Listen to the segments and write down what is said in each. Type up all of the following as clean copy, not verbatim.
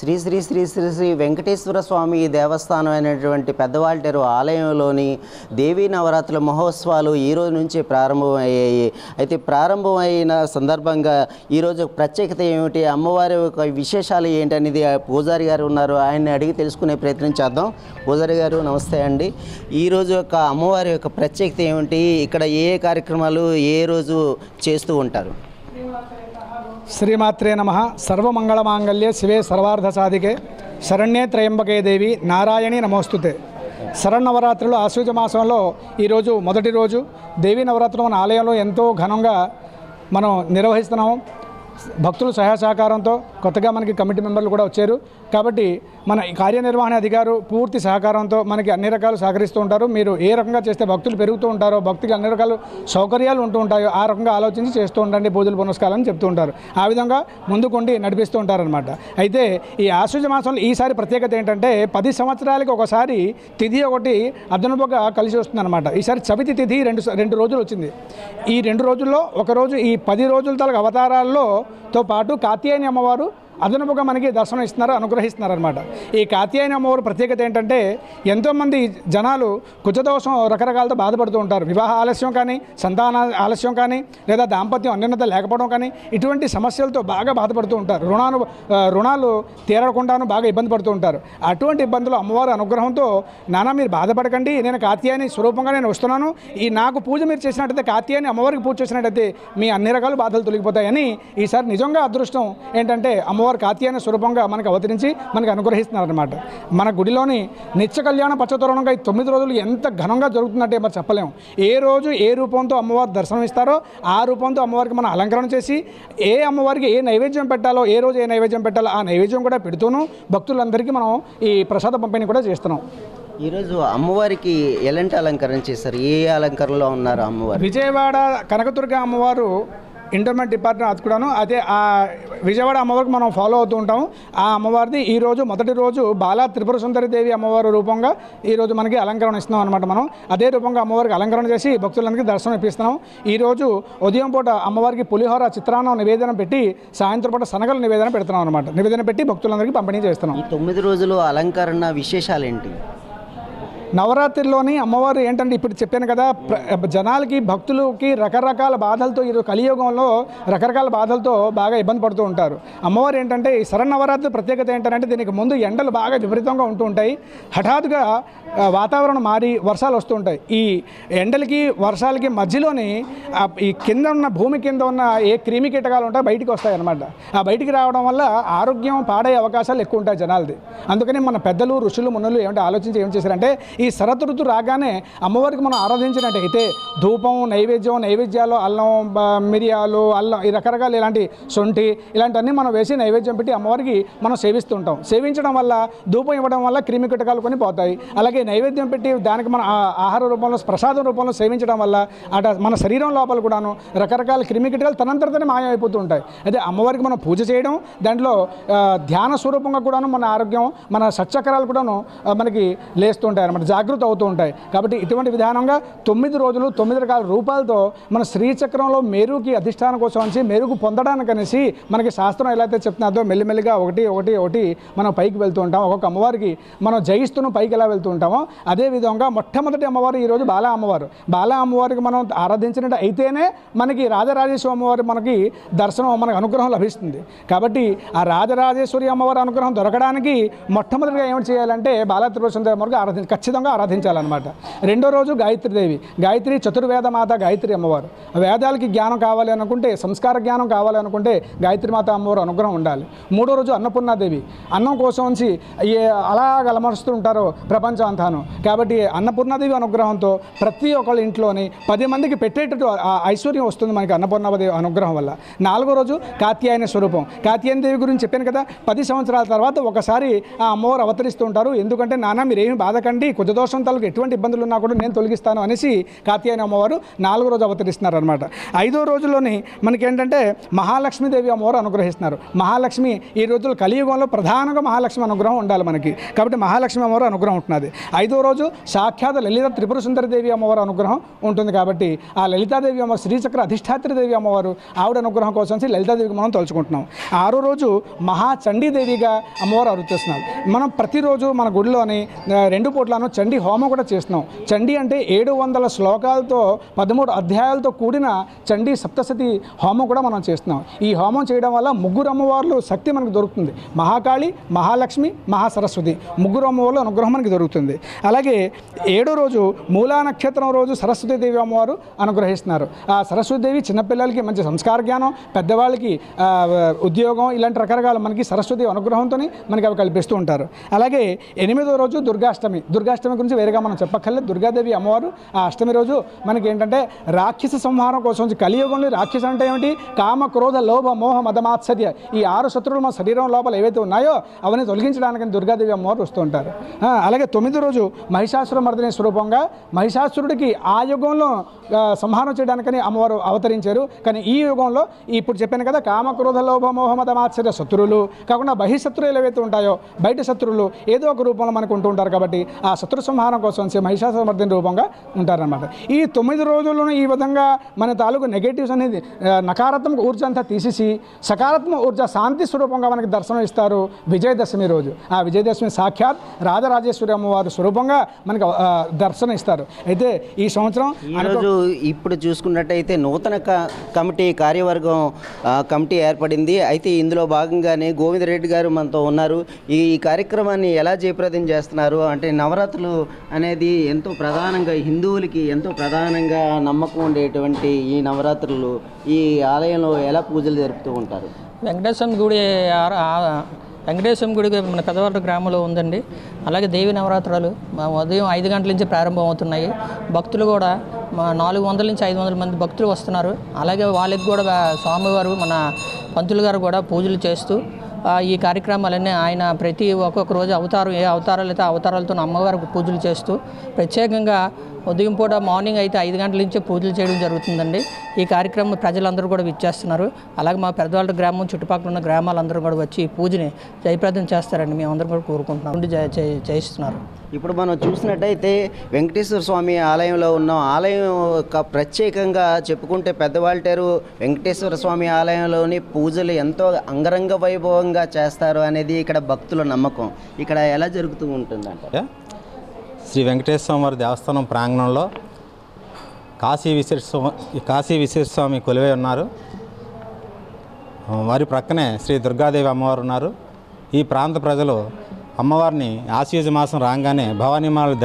శ్రీ శ్రీ శ్రీ శ్రీ శ్రీ వెంకటేశ్వర స్వామి దేవస్థానం అయినటువంటి పెద్దవాల్టేరు ఆలయంలోని దేవీ నవరాత్రుల మహోత్సవాలు ఈ రోజు నుంచి ప్రారంభమయ్యాయి. అయితే ప్రారంభమైన సందర్భంగా ఈరోజు ప్రత్యేకత ఏమిటి, అమ్మవారి యొక్క విశేషాలు ఏంటి అనేది పూజారి గారు ఉన్నారు, ఆయన్ని అడిగి తెలుసుకునే ప్రయత్నం చేద్దాం. పూజారి గారు నమస్తే అండి. ఈరోజు యొక్క అమ్మవారి యొక్క ప్రత్యేకత ఏమిటి, ఇక్కడ ఏ కార్యక్రమాలు ఏ రోజు చేస్తూ ఉంటారు? శ్రీమాత్రే నమః. సర్వమంగళమాంగళ్యే శివే సర్వార్థ సాధికే శరణ్యే త్రయంబకే దేవి నారాయణి నమోస్తుతే. శరన్నవరాత్రులు ఆశ్వయుజ మాసంలో ఈరోజు మొదటి రోజు. దేవీ నవరాత్రులు మన ఆలయంలో ఎంతో ఘనంగా మనం నిర్వహిస్తున్నాము. భక్తులు సహాయ సహకారంతో కొత్తగా మనకి కమిటీ మెంబర్లు కూడా వచ్చారు కాబట్టి మన కార్యనిర్వహణ అధికారు పూర్తి సహకారంతో మనకి అన్ని రకాలు సహకరిస్తూ ఉంటారు. మీరు ఏ రకంగా చేస్తే భక్తులు పెరుగుతూ ఉంటారో, భక్తికి అన్ని రకాల సౌకర్యాలు ఉంటూ ఉంటాయో ఆ రకంగా ఆలోచించి చేస్తూ ఉండండి పూజలు పునస్కారాలని చెప్తూ ఉంటారు. ఆ విధంగా ముందుకుండి నడిపిస్తూ ఉంటారనమాట. అయితే ఈ ఆశ్వయుజ మాసంలో ఈసారి ప్రత్యేకత ఏంటంటే 10 సంవత్సరాలకి ఒకసారి తిథి ఒకటి అదనపుగా కలిసి వస్తుందన్నమాట. ఈసారి చవితి తిథి రెండు రోజులు వచ్చింది. ఈ 2 రోజుల్లో ఒకరోజు ఈ 10 రోజుల తల అవతారాల్లో తో పాటు కాత్యాయని అమ్మవారు అదనపుగా మనకి దర్శనం ఇస్తున్నారు, అనుగ్రహిస్తున్నారనమాట. ఈ కాత్యాయని అమ్మవారు ప్రత్యేకత ఏంటంటే ఎంతోమంది జనాలు కుజదోషం రకరకాలతో బాధపడుతూ ఉంటారు. వివాహ ఆలస్యం కానీ, సంతాన ఆలస్యం కానీ, లేదా దాంపత్యం అన్యోన్యత లేకపోవడం కానీ ఇటువంటి సమస్యలతో బాగా బాధపడుతూ ఉంటారు. రుణాలు తీరకుండాను బాగా ఇబ్బంది పడుతూ ఉంటారు. అటువంటి ఇబ్బందులు అమ్మవారి అనుగ్రహంతో నాన్న మీరు బాధపడకండి, నేను కాత్యాయని స్వరూపంగా నేను వస్తున్నాను, ఈ నాకు పూజ మీరు చేసినట్టయితే, కాత్యాయని అమ్మవారికి పూజ చేసినట్టయితే మీ అన్ని రకాల బాధలు తొలగిపోతాయని ఈసారి నిజంగా అదృష్టం ఏంటంటే అమ్మవారు కాత్యాయని స్వరూపంగా మనకు అవతరించి మనకు అనుగ్రహిస్తున్నారనమాట. మన గుడిలోని నిత్య కళ్యాణ పచ్చతోరణంగా ఈ 9 రోజులు ఎంత ఘనంగా జరుగుతుందంటే మరి చెప్పలేము. ఏ రోజు ఏ రూపంతో అమ్మవారు దర్శనం ఇస్తారో ఆ రూపంతో అమ్మవారికి మనం అలంకరణ చేసి ఏ అమ్మవారికి ఏ నైవేద్యం పెట్టాలో, ఏ రోజు ఏ నైవేద్యం పెట్టాలో ఆ నైవేద్యం కూడా పెడుతూను భక్తులందరికీ మనం ఈ ప్రసాద పంపిణీ కూడా చేస్తున్నాం. ఈరోజు అమ్మవారికి ఎలాంటి అలంకరణ చేశారు, ఏ అలంకరణలో ఉన్నారు అమ్మవారు? విజయవాడ కనకదుర్గ అమ్మవారు ఇంటర్మీడియట్ డిపార్ట్మెంట్ అతుకుడాను అదే ఆ విజయవాడ అమ్మవారికి మనం ఫాలో అవుతూ ఉంటాము. ఆ అమ్మవారిది ఈరోజు మొదటి రోజు బాలా త్రిపుర సుందరి దేవి అమ్మవారి రూపంగా ఈరోజు మనకి అలంకరణ ఇస్తున్నాం అనమాట. మనం అదే రూపంగా అమ్మవారికి అలంకరణ చేసి భక్తులందరికీ దర్శనం ఇప్పిస్తున్నాం. ఈరోజు ఉదయం పూట అమ్మవారికి పులిహోర చిత్రాన్నం నివేదన పెట్టి సాయంత్రం పూట శనగల నివేదన పెడుతున్నాం అనమాట. నివేదన పెట్టి భక్తులందరికీ పంపిణీ చేస్తున్నాం. ఈ 9 రోజులు అలంకరణ విశేషాలు ఏంటి? నవరాత్రిలోని అమ్మవారు ఏంటంటే ఇప్పుడు చెప్పాను కదా, జనాలకి భక్తులకి రకరకాల బాధలతో ఈరోజు కలియుగంలో రకరకాల బాధలతో బాగా ఇబ్బంది పడుతూ ఉంటారు. అమ్మవారు ఏంటంటే ఈ శరన్నవరాత్రి ప్రత్యేకత ఏంటంటే దీనికి ముందు ఎండలు బాగా విపరీతంగా ఉంటూ ఉంటాయి. హఠాత్తుగా వాతావరణం మారి వర్షాలు వస్తూ ఉంటాయి. ఈ ఎండలకి వర్షాలకి మధ్యలోని ఈ కింద ఉన్న భూమి కింద ఉన్న ఏ క్రిమి కీటకాలు ఉంటాయో బయటికి వస్తాయి అన్నమాట. ఆ బయటికి రావడం వల్ల ఆరోగ్యం పాడయ్యే అవకాశాలు ఎక్కువ ఉంటాయి జనాలది. అందుకని మన పెద్దలు ఋషులు మునులు ఏమంటే ఆలోచించి ఏం చేశారంటే ఈ శరత్ ఋతు రాగానే అమ్మవారికి మనం ఆరాధించినట్టయితే ధూపం నైవేద్యాలు అల్లం మిరియాలు అల్లం ఈ రకరకాల ఇలాంటి శొంఠి ఇలాంటివన్నీ మనం వేసి నైవేద్యం పెట్టి అమ్మవారికి మనం సేవిస్తుంటాం. సేవించడం వల్ల ధూపం ఇవ్వడం వల్ల క్రిమి కీటకాలు కొన్ని పోతాయి. అలాగే నైవేద్యం పెట్టి దానికి మన ఆహార రూపంలో ప్రసాదం రూపంలో సేవించడం వల్ల అట మన శరీరం లోపల కూడాను రకరకాల క్రిమి కీటకాలు తనంతరతోనే మాయమైపోతూ ఉంటాయి. అదే అమ్మవారికి మనం పూజ చేయడం, దాంట్లో ధ్యాన స్వరూపంగా కూడాను మన ఆరోగ్యం మన సచ్చక్రాలు కూడాను మనకి లేస్తూ ఉంటాయి అన్నమాట, జాగృతి అవుతూ ఉంటాయి. కాబట్టి ఇటువంటి విధానంగా 9 రోజులు 9 రకాల రూపాలతో మన శ్రీచక్రంలో మేరుకి అధిష్టానం కోసం అని మేరుకు పొందడానికి అనేసి మనకి శాస్త్రం ఎలా అయితే చెప్తున్నదో మెల్లిమెల్లిగా ఒకటి మనం పైకి వెళ్తూ ఉంటాం. ఒక్కొక్క అమ్మవారికి మనం జయిస్తూను పైకి ఎలా వెళ్తూ ఉంటామో అదేవిధంగా మొట్టమొదటి అమ్మవారు ఈరోజు బాలా అమ్మవారికి మనం ఆరాధించినట్టు అయితేనే మనకి రాజరాజేశ్వరి అమ్మవారి మనకి దర్శనం మనకు అనుగ్రహం లభిస్తుంది. కాబట్టి ఆ రాజరాజేశ్వరి అమ్మవారి అనుగ్రహం దొరకడానికి మొట్టమొదటిగా ఏమిటి చేయాలంటే బాలా త్రిపుర సుందరి అమ్మవారికి ఖచ్చితంగా ఆరాధించాలన్నమాట. రెండో రోజు గాయత్రి చతుర్వేద మాత గాయత్రి అమ్మవారు. వేదాలకి జ్ఞానం కావాలి అనుకుంటే, సంస్కార జ్ఞానం కావాలి అనుకుంటే గాయత్రి మాత అమ్మవారు అనుగ్రహం ఉండాలి. మూడో రోజు అన్నపూర్ణాదేవి, అన్నం కోసం ఉంచి అలాగ అలమరుస్తూ ఉంటారు ప్రపంచం అంతాను. కాబట్టి అన్నపూర్ణాదేవి అనుగ్రహంతో ప్రతి ఒక్కళ్ళ ఇంట్లోని 10 మందికి పెట్టేటట్టు ఐశ్వర్యం వస్తుంది మనకి అన్నపూర్ణాదేవి అనుగ్రహం వల్ల. నాలుగో రోజు కాత్యాయని స్వరూపం. కాత్యాయని దేవి గురించి చెప్పాను కదా, 10 సంవత్సరాల తర్వాత ఒకసారి ఆ అమ్మవారు అవతరిస్తూ ఉంటారు. ఎందుకంటే నాన్న మీరేమి బాధకండి, కుజదోషం తాలూకు ఎటువంటి ఇబ్బందులు ఉన్నా కూడా నేను తొలగిస్తాను అనేసి కాత్యాయని అమ్మవారు 4వ రోజు అవతరిస్తున్నారు అనమాట. 5వ రోజుల్లోని మనకేంటంటే మహాలక్ష్మీదేవి అమ్మవారు అనుగ్రహిస్తున్నారు. మహాలక్ష్మి ఈ రోజుల్లో కలియుగంలో ప్రధానంగా మహాలక్ష్మి అనుగ్రహం ఉండాలి మనకి, కాబట్టి మహాలక్ష్మి అమ్మవారు అనుగ్రహం ఉంటున్నది. 5వ రోజు సాక్షాత్ లలిత త్రిపుర సుందరదేవి అమ్మవారు అనుగ్రహం ఉంటుంది. కాబట్టి ఆ లలితాదేవి అమ్మ శ్రీచక్ర అధిష్టాత్రిదేవి అమ్మవారు ఆవిడ అనుగ్రహం కోసం లలితాదేవికి మనం తలుచుకుంటున్నాం. 6వ రోజు మహాచండీదేవిగా అమ్మవారు అరుచేస్తున్నారు. మనం ప్రతిరోజు మన గుడిలోని 2 పూట్లను చండీ హోమం కూడా చేస్తున్నాం. చండీ అంటే 700 శ్లోకాలతో 13 అధ్యాయాలతో కూడిన చండీ సప్తశతి హోమం కూడా మనం చేస్తున్నాం. ఈ హోమం చేయడం వల్ల ముగ్గురు అమ్మవార్లు శక్తి మనకు దొరుకుతుంది. మహాకాళి, మహాలక్ష్మి, మహాసరస్వతి ముగ్గురు అమ్మవార్లు అనుగ్రహం మనకి దొరుకుతుంది. అలాగే 7వ రోజు మూలా నక్షత్రం రోజు సరస్వతీదేవి అమ్మవారు అనుగ్రహిస్తున్నారు. ఆ సరస్వతీదేవి చిన్నపిల్లలకి మంచి సంస్కార జ్ఞానం, పెద్దవాళ్ళకి ఉద్యోగం, ఇలాంటి రకరకాల మనకి సరస్వతి అనుగ్రహంతో మనకి అవి కల్పిస్తూ ఉంటారు. అలాగే 8వ రోజు దుర్గాష్టమి. దుర్గాష్టమి గురించి వేరేగా మనం చెప్పక్కర్లేదు. దుర్గాదేవి అమ్మవారు ఆ అష్టమి రోజు మనకి ఏంటంటే రాక్షస సంహారం కోసం, కలియుగంలో రాక్షస అంటే ఏమిటి, కామ, క్రోధ, లోభ, మోహ, మదమాత్సర్య ఈ 6 శత్రువులు మన శరీరం లోపల ఏవైతే ఉన్నాయో అవన్నీ తొలగించడానికి దుర్గాదేవి అమ్మవారు వస్తూ ఉంటారు. అలాగే 9వ రోజు మహిషాసుర మర్దిని స్వరూపంగా మహిషాసురుడికి ఆ యుగంలో సంహారం చేయడానికని అమ్మవారు అవతరించారు. కానీ ఈ యుగంలో ఇప్పుడు చెప్పాను కదా, కామ, క్రోధ, లోభ, మోహ, మదమాత్సర్య శత్రువులు కాకుండా బహిశత్రువులు ఏవైతే ఉంటాయో బయట శత్రువులు ఏదో ఒక రూపంలో మనకు ఉంటూ ఉంటారు. కాబట్టి ఆ శత్రు సంహారం కోసం మహిషాసుర మర్దిని రూపంగా ఉంటారన్నమాట. ఈ 9 రోజుల్లోనూ ఈ విధంగా మన తాలూకు నెగటివ్స్ అనేది నకారాత్మక ఊర్జ అంతా తీసేసి సకారాత్మక ఊర్జ శాంతి స్వరూపంగా మనకి దర్శనం ఇస్తారు విజయదశమి రోజు. ఆ విజయదశమి సాక్షాత్ రాజరాజేశ్వరి అమ్మవారి స్వరూపంగా మనకి దర్శనం ఇస్తారు. అయితే ఈ సంవత్సరం ఈరోజు ఇప్పుడు చూసుకున్నట్టయితే నూతన కమిటీ కార్యవర్గం కమిటీ ఏర్పడింది. అయితే ఇందులో భాగంగానే గోవిందరెడ్డి గారు మనతో ఉన్నారు. ఈ కార్యక్రమాన్ని ఎలా జయప్రదం చేస్తున్నారు అంటే, నవరాత్రులు అనేది ఎంతో ప్రధానంగా హిందువులకి ఎంతో ప్రధానంగా నమ్మకం ఉండేటువంటి ఈ నవరాత్రులు ఈ ఆలయంలో ఎలా పూజలు జరుపుతూ ఉంటారు? వెంకటేశ్వర గుడి మన పెద్దవాళ్ళ గ్రామంలో ఉందండి. అలాగే దేవి నవరాత్రులు ఉదయం 5 గంటల నుంచి ప్రారంభం అవుతున్నాయి. భక్తులు కూడా 400 నుంచి 500 మంది భక్తులు వస్తున్నారు. అలాగే వాళ్ళకి కూడా స్వామివారు మన పంతులు గారు కూడా పూజలు చేస్తూ ఈ కార్యక్రమాలన్నీ ఆయన ప్రతి ఒక్కొక్క రోజు అవతారం ఏ అవతారాలు అయితే అవతారాలతో అమ్మవారికి పూజలు చేస్తూ ప్రత్యేకంగా ఉదయం పూట మార్నింగ్ అయితే 5 గంటల నుంచే పూజలు చేయడం జరుగుతుందండి. ఈ కార్యక్రమం ప్రజలందరూ కూడా విచ్చేస్తున్నారు. అలాగే మా పెద్దవాళ్ళ గ్రామం చుట్టుపక్కల ఉన్న గ్రామాలందరూ కూడా వచ్చి ఈ పూజని జయప్రదం చేస్తారండి. మేమందరం కూడా కోరుకుంటున్నాం, చేయిస్తున్నారు. ఇప్పుడు మనం చూసినట్టయితే వెంకటేశ్వర స్వామి ఆలయంలో ఉన్నాం. ఆలయం ప్రత్యేకంగా చెప్పుకుంటే పెద్దవాల్టేరు వెంకటేశ్వర స్వామి ఆలయంలోని పూజలు ఎంతో అంగరంగ వైభవంగా చేస్తారు అనేది ఇక్కడ భక్తుల నమ్మకం. ఇక్కడ ఎలా జరుగుతూ ఉంటుందంటే, శ్రీ వెంకటేశ్వర వారి దేవస్థానం ప్రాంగణంలో కాశీ విశ్వేశ్వరస్వామి కొలువై ఉన్నారు. వారి ప్రక్కనే శ్రీ దుర్గాదేవి అమ్మవారు ఉన్నారు. ఈ ప్రాంత ప్రజలు అమ్మవారిని ఆశ్వీజ మాసం రాగానే భవానీమాలలు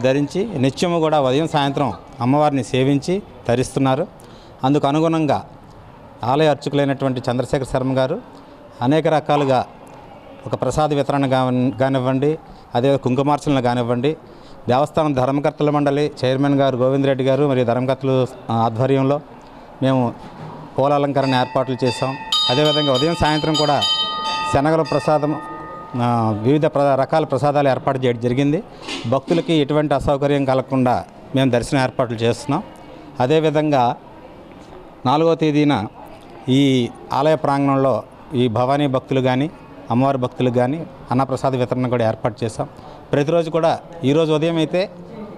ధరించి నిత్యము కూడా ఉదయం సాయంత్రం అమ్మవారిని సేవించి తరిస్తున్నారు. అందుకు అనుగుణంగా ఆలయ అర్చకులైనటువంటి చంద్రశేఖర శర్మ గారు అనేక రకాలుగా ఒక ప్రసాద వితరణ కానివ్వండి, అదే కుంకుమార్చనలు కానివ్వండి, దేవస్థానం ధర్మకర్తల మండలి చైర్మన్ గారు గోవిందరెడ్డి గారు మరియు ధర్మకర్తలు ఆధ్వర్యంలో మేము పూల అలంకరణ ఏర్పాట్లు చేసాం. అదేవిధంగా ఉదయం సాయంత్రం కూడా శనగల ప్రసాదం, వివిధ రకాల ప్రసాదాలు ఏర్పాటు చేయడం జరిగింది. భక్తులకి ఎటువంటి అసౌకర్యం కలగకుండా మేము దర్శనం ఏర్పాట్లు చేస్తున్నాం. అదేవిధంగా 4వ తేదీన ఈ ఆలయ ప్రాంగణంలో ఈ భవానీ భక్తులు కానీ అమ్మవారి భక్తులకు కానీ అన్నప్రసాద వితరణ కూడా ఏర్పాటు చేశాం. ప్రతిరోజు కూడా ఈరోజు ఉదయం అయితే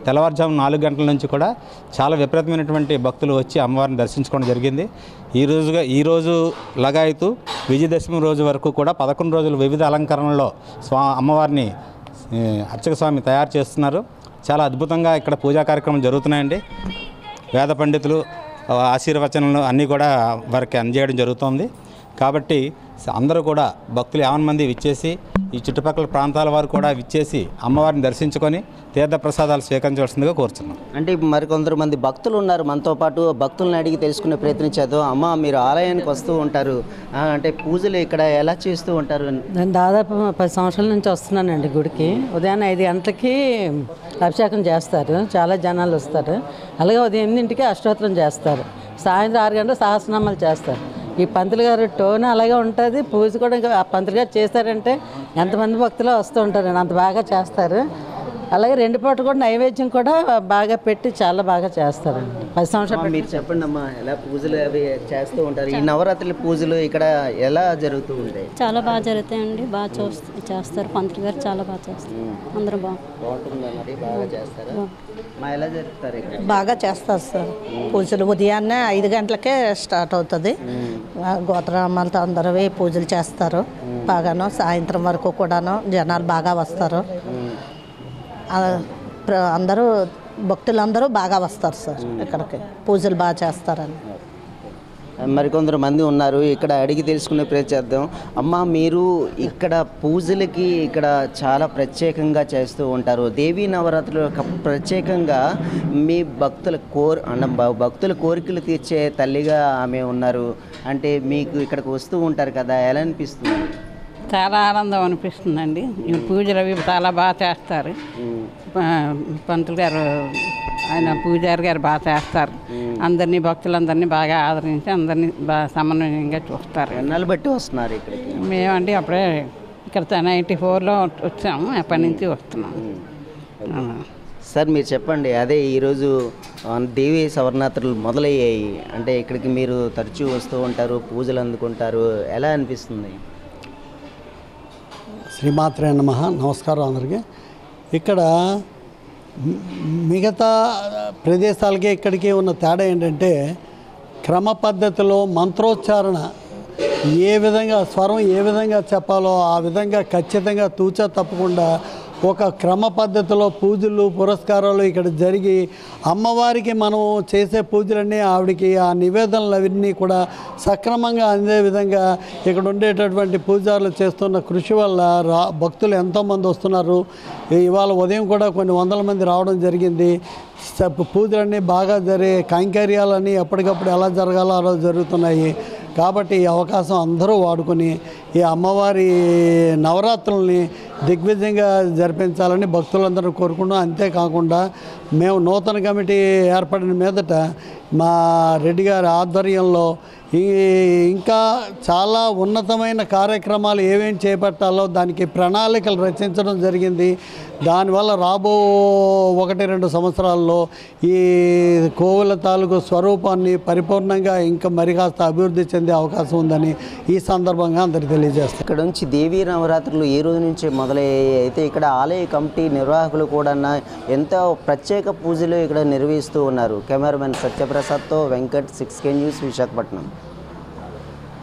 తెల్లవారుజాము 4 గంటల నుంచి కూడా చాలా విపరీతమైనటువంటి భక్తులు వచ్చి అమ్మవారిని దర్శించుకోవడం జరిగింది. ఈరోజు లగాయతు విజయదశమి రోజు వరకు కూడా 11 రోజులు వివిధ అలంకరణలో అమ్మవారిని అర్చక స్వామి తయారు చేస్తున్నారు. చాలా అద్భుతంగా ఇక్కడ పూజా కార్యక్రమం జరుగుతున్నాయండి. వేద పండితులు ఆశీర్వచనలు అన్నీ కూడా వారికి అందజేయడం జరుగుతుంది. కాబట్టి అందరూ కూడా భక్తులు 50 మంది విచ్చేసి ఈ చుట్టుపక్కల ప్రాంతాల వారు కూడా విచ్చేసి అమ్మవారిని దర్శించుకొని తీర్థ ప్రసాదాలు స్వీకరించవలసిందిగా కోరుతున్నాం. అంటే మరికొందరు మంది భక్తులు ఉన్నారు మనతో పాటు. భక్తులను అడిగి తెలుసుకునే ప్రయత్నించేద్దాం. అమ్మ, మీరు ఆలయానికి వస్తూ ఉంటారు, అంటే పూజలు ఇక్కడ ఎలా చేస్తూ ఉంటారు? నేను దాదాపు 10 సంవత్సరాల నుంచి వస్తున్నానండి గుడికి. ఉదయాన్నే 5 గంటలకి అభిషేకం చేస్తారు, చాలా జనాలు వస్తారు. అలాగే ఉదయం 8ంటికి అష్టోత్తరం చేస్తారు, సాయంత్రం 6 గంటలకు సహస్రనామాలు చేస్తారు. ఈ పంతులు గారు టోన్ అలాగే ఉంటుంది, పూజ కూడా ఇంకా ఆ పంతులు గారు చేస్తారంటే ఎంతమంది భక్తులు వస్తూ ఉంటారండి, అంత బాగా చేస్తారు. అలాగే 2 పూట కూడా నైవేద్యం కూడా బాగా పెట్టి చాలా బాగా చేస్తారండి. 10 సంవత్సరాలు మీరు చెప్పండి అమ్మా, ఎలా పూజలు అవి చేస్తూ ఉంటారు? ఈ నవరాత్రుల పూజలు ఇక్కడ ఎలా జరుగుతూ ఉంటాయి? చాలా బాగా జరుగుతాయండి, బాగా చేస్తారు. పంతులు గారు చాలా బాగా చేస్తారు. అందరూ బాగుంటుందా? మరి బాగా చేస్తారా? మా ఎలా జరుపుతారు ఇక్కడ? బాగా చేస్తారు సార్. పూజలు ఉదయాన్నే 5 గంటలకే స్టార్ట్ అవుతుంది. గోత్రనామాలతో అందరూ పూజలు చేస్తారు బాగాను. సాయంత్రం వరకు కూడాను జనాలు బాగా వస్తారు. అందరూ భక్తులందరూ బాగా వస్తారు సార్ ఇక్కడికి, పూజలు బాగా చేస్తారని. మరికొందరు మంది ఉన్నారు, ఇక్కడ అడిగి తెలుసుకునే ప్రయత్నం చేద్దాం. అమ్మ, మీరు ఇక్కడ పూజలకి ఇక్కడ చాలా ప్రత్యేకంగా చేస్తూ ఉంటారు. దేవీ నవరాత్రులు ప్రత్యేకంగా మీ భక్తుల కోరికలు తీర్చే తల్లిగా ఆమె ఉన్నారు. అంటే మీకు ఇక్కడికి వస్తూ ఉంటారు కదా, ఎలా అనిపిస్తుంది? చాలా ఆనందం అనిపిస్తుందండి. ఈ పూజలు అవి చాలా బాగా చేస్తారు. పంతులు గారు, ఆయన పూజారి గారు బాగా చేస్తారు. అందరినీ భక్తులందరినీ బాగా ఆదరించి అందరినీ బాగా సమన్వయంగా చూస్తారు. ఎన్నాళ్ళు బట్టి వస్తున్నారు ఇక్కడికి? మేమండి అప్పుడే ఇక్కడ 94లో వచ్చాము, అప్పటి నుంచి వస్తున్నాము. సార్ మీరు చెప్పండి, అదే ఈరోజు దేవీ సవర్ణాత్రులు మొదలయ్యాయి అంటే ఇక్కడికి మీరు తరచూ వస్తూ ఉంటారు, పూజలు అందుకుంటారు, ఎలా అనిపిస్తుంది? శ్రీమాత్రే నమః. నమస్కారం అందరికీ. ఇక్కడ మిగతా ప్రదేశాలకి ఇక్కడికి ఉన్న తేడా ఏంటంటే క్రమ పద్ధతిలో మంత్రోచ్చారణ ఏ విధంగా స్వరం ఏ విధంగా చెప్పాలో ఆ విధంగా ఖచ్చితంగా తూచా తప్పకుండా ఒక క్రమ పద్ధతిలో పూజలు పురస్కారాలు ఇక్కడ జరిగి అమ్మవారికి మనం చేసే పూజలన్నీ ఆవిడకి ఆ నివేదనలు అవన్నీ కూడా సక్రమంగా అందే విధంగా ఇక్కడ ఉండేటటువంటి పూజారులు చేస్తున్న కృషి వల్ల భక్తులు ఎంతోమంది వస్తున్నారు. ఇవాళ ఉదయం కూడా కొన్ని వందల మంది రావడం జరిగింది. పూజలన్నీ బాగా కైంకర్యాలన్నీ ఎప్పటికప్పుడు ఎలా జరగాలో అలా జరుగుతున్నాయి. కాబట్టి ఈ అవకాశం అందరూ వాడుకొని ఈ అమ్మవారి నవరాత్రుల్ని దిగ్విజయంగా జరిపించాలని భక్తులందరూ కోరుకున్నాం. అంతేకాకుండా మేము నూతన కమిటీ ఏర్పడిన మీదట మా రెడ్డి గారి ఆధ్వర్యంలో ఇంకా చాలా ఉన్నతమైన కార్యక్రమాలు ఏమేమి చేపట్టాలో దానికి ప్రణాళికలు రచించడం జరిగింది. దానివల్ల రాబో 1-2 సంవత్సరాల్లో ఈ కోవుల తాలూకు స్వరూపాన్ని పరిపూర్ణంగా ఇంకా మరి కాస్త అభివృద్ధి చెందే అవకాశం ఉందని ఈ సందర్భంగా అందరికీ తెలియజేస్తాం. ఇక్కడ నుంచి దేవీ నవరాత్రులు ఈ రోజు నుంచి మొదలయ్యాయి. అయితే ఇక్కడ ఆలయ కమిటీ నిర్వాహకులు కూడా ఎంతో ప్రత్యేక పూజలు ఇక్కడ నిర్వహిస్తూ ఉన్నారు. కెమెరామెన్ సత్యప్రసాద్తో వెంకట్, 6K న్యూస్, విశాఖపట్నం.